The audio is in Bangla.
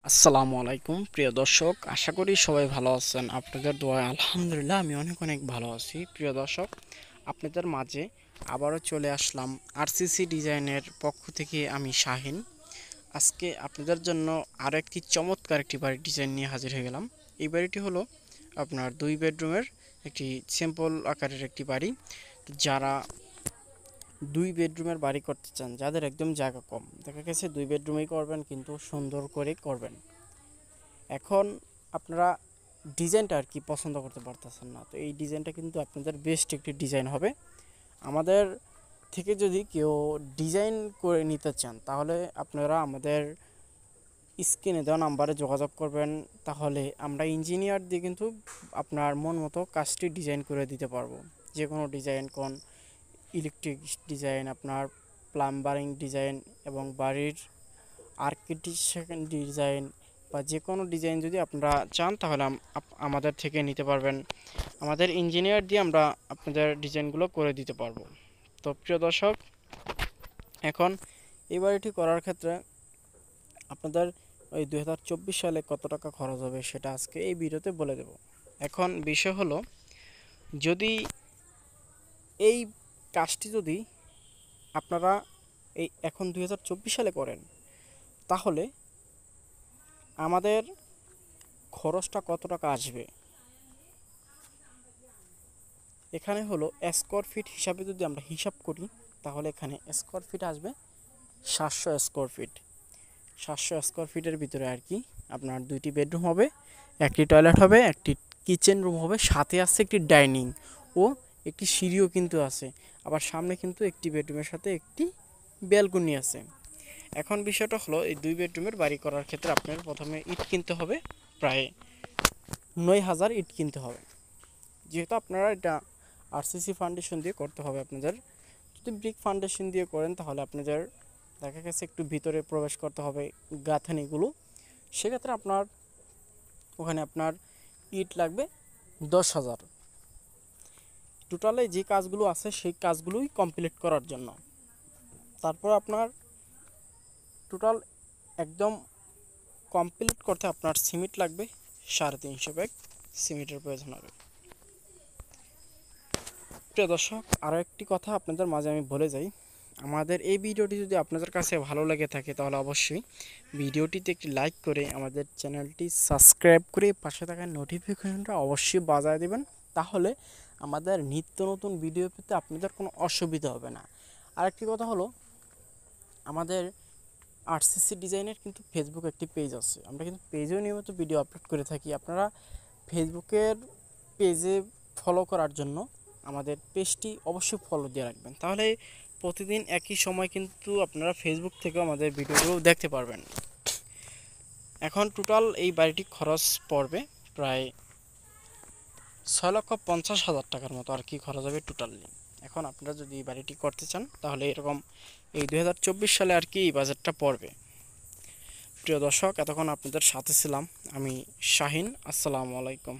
আসসালামু আলাইকুম প্রিয় দর্শক, আশা করি সবাই ভালো আছেন। আপনাদের দোয়ায় আলহামদুলিল্লাহ আমি অনেক অনেক ভালো আছি। প্রিয় দর্শক, আপনাদের মাঝে আবারও চলে আসলাম আরসিসি ডিজাইনের পক্ষ থেকে। আমি শাহিন। আজকে আপনাদের জন্য আরও একটি চমৎকার একটি বাড়ির ডিজাইন নিয়ে হাজির হয়ে গেলাম। এই বাড়িটি হলো আপনার 2 বেডরুমের একটি সিম্পল আকারের একটি বাড়ি। যারা 2 বেডরুমের বাড়ি করতে চান, যাদের একদম জায়গা কম, দেখা গেছে 2 বেডরুমেই করবেন কিন্তু সুন্দর করে করবেন। এখন আপনারা ডিজাইনটা আর কি পছন্দ করতে পারতেছেন না, তো এই ডিজাইনটা কিন্তু আপনাদের বেস্ট একটি ডিজাইন হবে। আমাদের থেকে যদি কেউ ডিজাইন করে নিতে চান, তাহলে আপনারা আমাদের স্ক্রিনে দেওয়া নাম্বারে যোগাযোগ করবেন। তাহলে আমরা ইঞ্জিনিয়ার দিয়ে কিন্তু আপনার মন মতো কাজটি ডিজাইন করে দিতে পারবো। যে কোনো ডিজাইন, কোন ইলেকট্রিক ডিজাইন, আপনার প্লাম্বারিং ডিজাইন এবং বাড়ির আর্কিটেকচার ডিজাইন বা যে কোনো ডিজাইন যদি আপনারা চান, তাহলে আমাদের থেকে নিতে পারবেন। আমাদের ইঞ্জিনিয়ার দিয়ে আমরা আপনাদের ডিজাইনগুলো করে দিতে পারবো। তো প্রিয় দর্শক, এখন এই বাড়িটি করার ক্ষেত্রে আপনাদের ওই 2024 সালে কত টাকা খরচ হবে সেটা আজকে এই ভিডিওতে বলে দেব। এখন বিষয় হলো, যদি এই কাজটি যদি আপনারা এখন 2024 সালে করেন, তাহলে আমাদের খরচটা কত টাকা আসবে। এখানে হলো স্কোয়ার ফিট হিসাবে যদি আমরা হিসাব করি, তাহলে এখানে স্কোয়ার ফিট আসবে 700 স্কোয়ার ফিট। 700 স্কোয়ার ফিটের ভিতরে আর কি আপনার 2টি বেডরুম হবে, একটি টয়লেট হবে, একটি কিচেন রুম হবে, সাথে আছে একটি ডাইনিং ও একটি সিঁড়িও কিন্তু আছে। আবার সামনে কিন্তু একটি বেডরুমের সাথে একটি ব্যালকনি আছে। এখন বিষয়টা হলো, এই 2 বেডরুমের বাড়ি করার ক্ষেত্রে আপনার প্রথমে ইট কিনতে হবে, প্রায় 9,000 ইট কিনতে হবে। যেহেতু আপনারা এটা আরসিসি ফাউন্ডেশন দিয়ে করতে হবে আপনাদের। যদি ব্রিক ফাউন্ডেশন দিয়ে করেন, তাহলে আপনাদের দেখা গেছে একটু ভিতরে প্রবেশ করতে হবে গাঁথনিগুলো। সেক্ষেত্রে আপনার ওখানে আপনার ইট লাগবে 10,000। টোটালে যে কাজগুলো আছে সেই কাজগুলোই কমপ্লিট করার জন্য। তারপর আপনার টোটাল একদম কমপ্লিট করতে আপনার সিমেন্ট লাগবে 350 ব্যাগ সিমেন্টের প্রয়োজন হবে। প্রিয় দর্শক, আরও একটি কথা আপনাদের মাঝে আমি বলে যাই। আমাদের এই ভিডিওটি যদি আপনাদের কাছে ভালো লেগে থাকে, তাহলে অবশ্যই ভিডিওটিতে একটি লাইক করে আমাদের চ্যানেলটি সাবস্ক্রাইব করে পাশে থাকা নোটিফিকেশনটা অবশ্যই বাজায় দেবেন। তাহলে আমাদের নিত্য নতুন ভিডিও পেতে আপনাদের কোনো অসুবিধা হবে না। আরেকটি কথা হলো, আমাদের আরসিসি ডিজাইনের কিন্তু ফেসবুক একটি পেজ আছে। আমরা কিন্তু পেজেও নিয়মিত ভিডিও আপলোড করে থাকি। আপনারা ফেসবুকের পেজে ফলো করার জন্য আমাদের পেজটি অবশ্যই ফলো দিয়ে রাখবেন, তাহলে প্রতিদিন একই সময় কিন্তু আপনারা ফেসবুক থেকেও আমাদের ভিডিওগুলো দেখতে পারবেন। এখন টোটাল এই বাড়িটি খরচ পড়বে প্রায় 6,50,000 টাকার মতো আর কি খরচ হবে টোটালি। এখন আপনারা যদি এই বাড়িটি করতে চান, তাহলে এরকম এই 2024 সালে আর কি এই বাজেটটা পড়বে। প্রিয় দর্শক, এতক্ষণ আপনাদের সাথে ছিলাম আমি শাহিন। আসসালামু আলাইকুম।